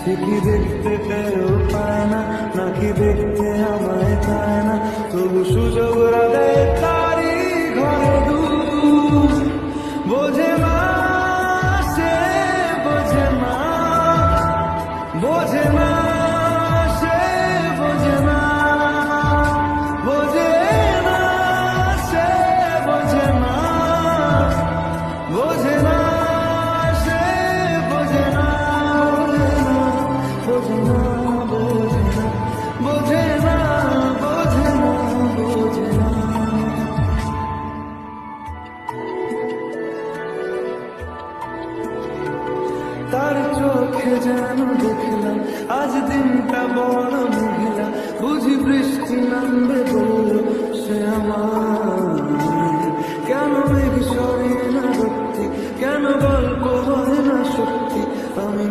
সে কি দেখতে কেউ পায় না, নাকি দেখতে আমায় চায় না, তবু সুযোগ দেয় তারি ঘরে দূর। বোঝে না সে, বোঝে না, বোঝে না সে, বোঝে না, বোঝে না সে, বোঝে না, বোঝে না সে, বোঝে না, বোঝে না, বোঝে না, বোঝে না, বোঝে না। তার চোখে যেন দেখলাম আজ দিনটা বড় মেঘলা, বুঝি বৃষ্টি নামবে বলল সে আমার। কেন মেঘ সরে না সত্যি, কেন গল্প হয় না সত্যি, আমি